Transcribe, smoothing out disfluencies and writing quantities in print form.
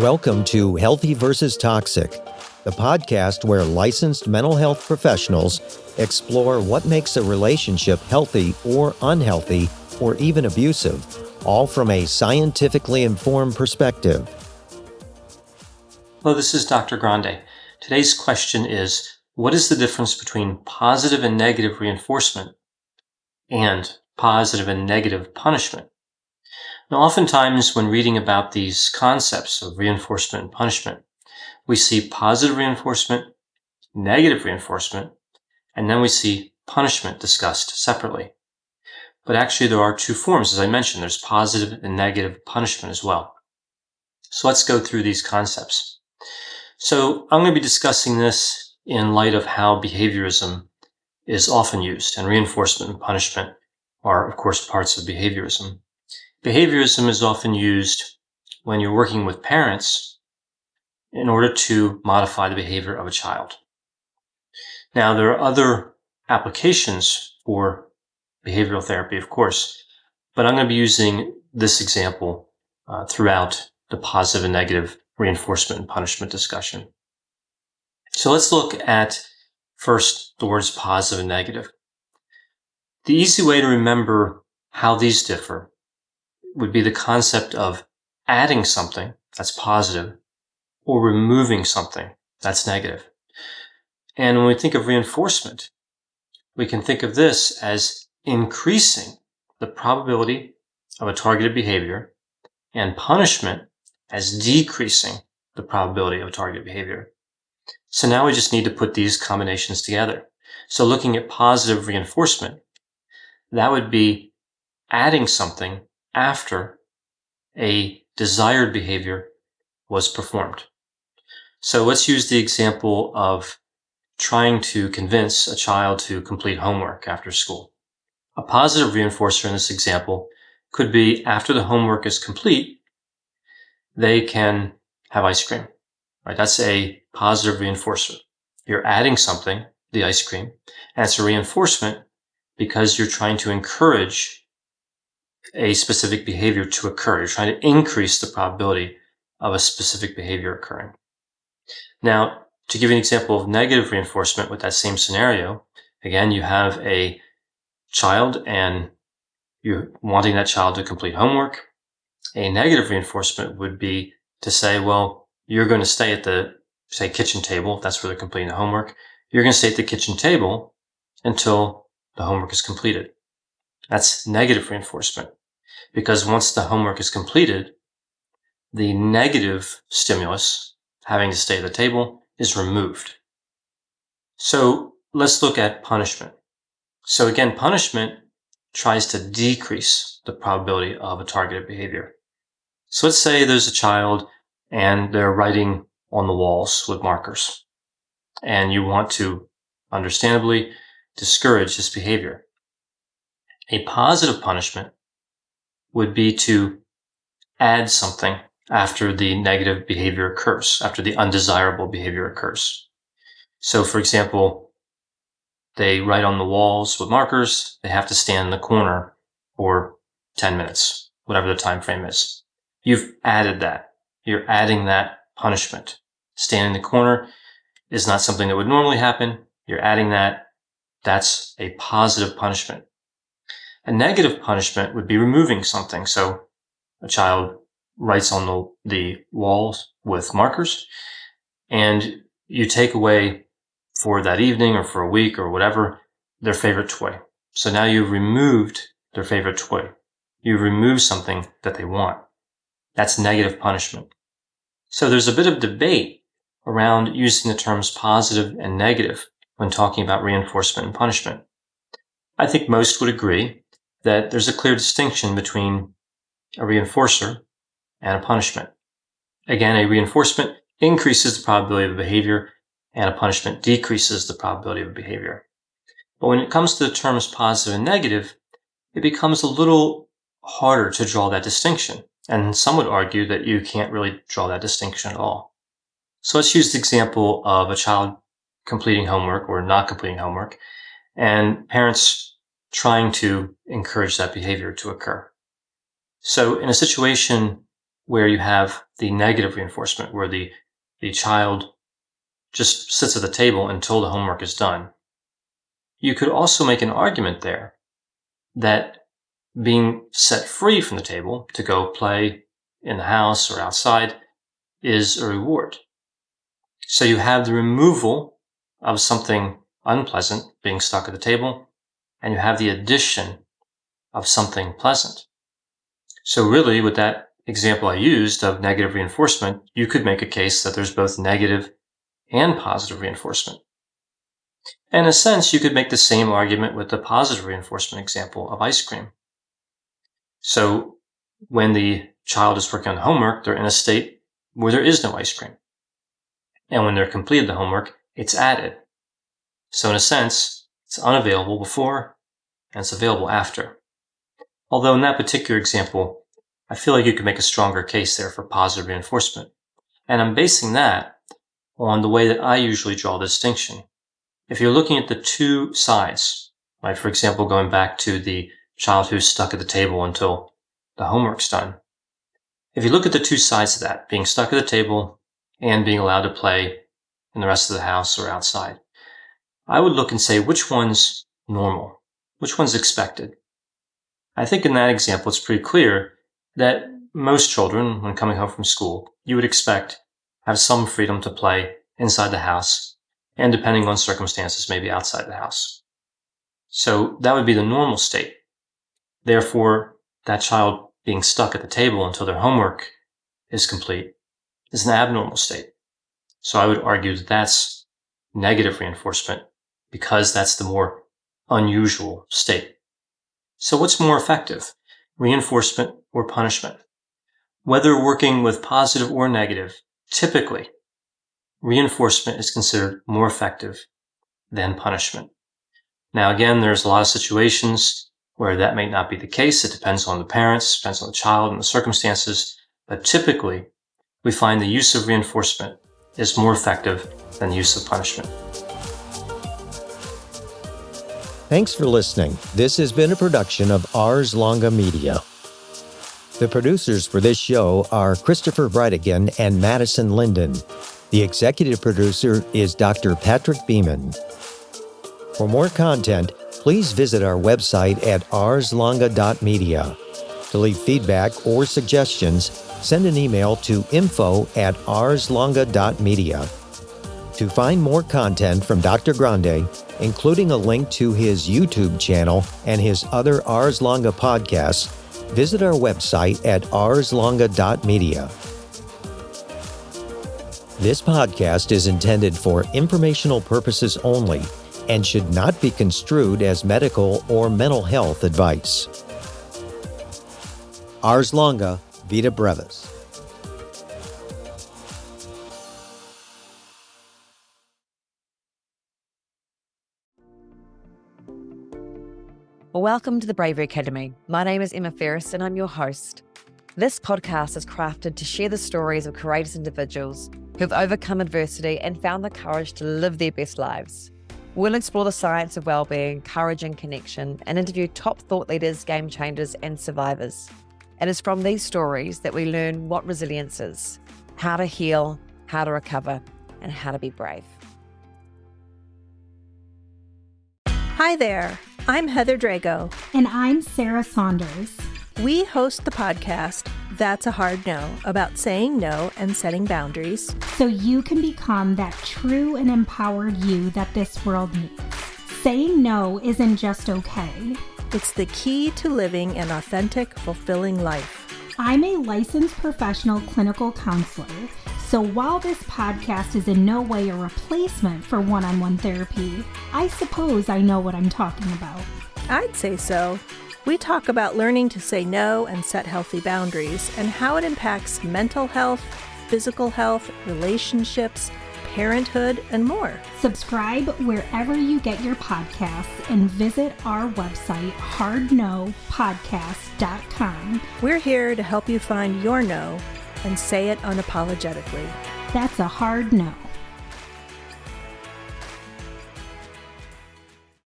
Welcome to Healthy versus Toxic, the podcast where licensed mental health professionals explore what makes a relationship healthy or unhealthy or even abusive, all from a scientifically informed perspective. Hello, this is Dr. Grande. Today's question is, what is the difference between positive and negative reinforcement and positive and negative punishment? Now, oftentimes when reading about these concepts of reinforcement and punishment, we see positive reinforcement, negative reinforcement, and then we see punishment discussed separately. But actually there are two forms, as I mentioned. There's positive and negative punishment as well. So let's go through these concepts. So I'm going to be discussing this in light of how behaviorism is often used, and reinforcement and punishment are, of course, parts of behaviorism. Behaviorism is often used when you're working with parents in order to modify the behavior of a child. Now, there are other applications for behavioral therapy, of course, but I'm going to be using this example throughout the positive and negative reinforcement and punishment discussion. So let's look at first the words positive and negative. The easy way to remember how these differ would be the concept of adding something, that's positive, or removing something, that's negative. And when we think of reinforcement, we can think of this as increasing the probability of a targeted behavior, and punishment as decreasing the probability of a targeted behavior. So now we just need to put these combinations together. So looking at positive reinforcement, that would be adding something after a desired behavior was performed. So let's use the example of trying to convince a child to complete homework after school. A positive reinforcer in this example could be after the homework is complete, they can have ice cream, right? That's a positive reinforcer. You're adding something, the ice cream, and it's a reinforcement because you're trying to encourage a specific behavior to occur. You're trying to increase the probability of a specific behavior occurring. Now, to give you an example of negative reinforcement with that same scenario, again, you have a child and you're wanting that child to complete homework. A negative reinforcement would be to say, well, you're going to stay at the, say, kitchen table. That's where they're completing the homework. You're going to stay at the kitchen table until the homework is completed. That's negative reinforcement, because once the homework is completed, the negative stimulus, having to stay at the table, is removed. So let's look at punishment. So again, punishment tries to decrease the probability of a targeted behavior. So let's say there's a child and they're writing on the walls with markers, and you want to, understandably, discourage this behavior. A positive punishment would be to add something after the negative behavior occurs, after the undesirable behavior occurs. So, for example, they write on the walls with markers, they have to stand in the corner for 10 minutes, whatever the time frame is. You've added that. You're adding that punishment. Standing in the corner is not something that would normally happen. You're adding that. That's a positive punishment. A negative punishment would be removing something. So a child writes on the walls with markers, and you take away for that evening or for a week or whatever their favorite toy. So now you've removed their favorite toy. You've removed something that they want. That's negative punishment. So there's a bit of debate around using the terms positive and negative when talking about reinforcement and punishment. I think most would agree that there's a clear distinction between a reinforcer and a punishment. Again, a reinforcement increases the probability of a behavior, and a punishment decreases the probability of a behavior. But when it comes to the terms positive and negative, it becomes a little harder to draw that distinction. And some would argue that you can't really draw that distinction at all. So let's use the example of a child completing homework or not completing homework, and parents trying to encourage that behavior to occur. So in a situation where you have the negative reinforcement, where the child just sits at the table until the homework is done. You could also make an argument there that being set free from the table to go play in the house or outside is a reward. So you have the removal of something unpleasant, being stuck at the table, and you have the addition of something pleasant. So really, with that example I used of negative reinforcement, you could make a case that there's both negative and positive reinforcement. In a sense, you could make the same argument with the positive reinforcement example of ice cream. So when the child is working on the homework, they're in a state where there is no ice cream. And when they're completed the homework, it's added. So in a sense, it's unavailable before and it's available after. Although in that particular example, I feel like you could make a stronger case there for positive reinforcement. And I'm basing that on the way that I usually draw the distinction. If you're looking at the two sides, like for example, going back to the child who's stuck at the table until the homework's done. If you look at the two sides of that, being stuck at the table and being allowed to play in the rest of the house or outside, I would look and say, which one's normal? Which one's expected? I think in that example, it's pretty clear that most children, when coming home from school, you would expect have some freedom to play inside the house, and depending on circumstances, maybe outside the house. So that would be the normal state. Therefore, that child being stuck at the table until their homework is complete is an abnormal state. So I would argue that that's negative reinforcement because that's the more unusual state. So what's more effective, reinforcement or punishment? Whether working with positive or negative, typically, reinforcement is considered more effective than punishment. Now, again, there's a lot of situations where that may not be the case. It depends on the parents, depends on the child and the circumstances. But typically, we find the use of reinforcement is more effective than the use of punishment. Thanks for listening. This has been a production of Ars Longa Media. The producers for this show are Christopher Breitigan and Madison Linden. The executive producer is Dr. Patrick Beeman. For more content, please visit our website at arslonga.media. To leave feedback or suggestions, send an email to info@arslonga.media. To find more content from Dr. Grande, including a link to his YouTube channel and his other Ars Longa podcasts, visit our website at arslonga.media. This podcast is intended for informational purposes only and should not be construed as medical or mental health advice. Ars Longa, Vita Brevis. Welcome to the Bravery Academy. My name is Emma Ferris and I'm your host. This podcast is crafted to share the stories of courageous individuals who've overcome adversity and found the courage to live their best lives. We'll explore the science of well-being, courage and connection, and interview top thought leaders, game changers, and survivors. It is from these stories that we learn what resilience is, how to heal, how to recover, and how to be brave. Hi there, I'm Heather Drago. And I'm Sarah Saunders. We host the podcast, That's a Hard No, about saying no and setting boundaries. So you can become that true and empowered you that this world needs. Saying no isn't just okay. It's the key to living an authentic, fulfilling life. I'm a licensed professional clinical counselor. So while this podcast is in no way a replacement for one-on-one therapy, I suppose I know what I'm talking about. I'd say so. We talk about learning to say no and set healthy boundaries and how it impacts mental health, physical health, relationships, parenthood, and more. Subscribe wherever you get your podcasts and visit our website, hardnopodcast.com. We're here to help you find your no and say it unapologetically. That's a hard no.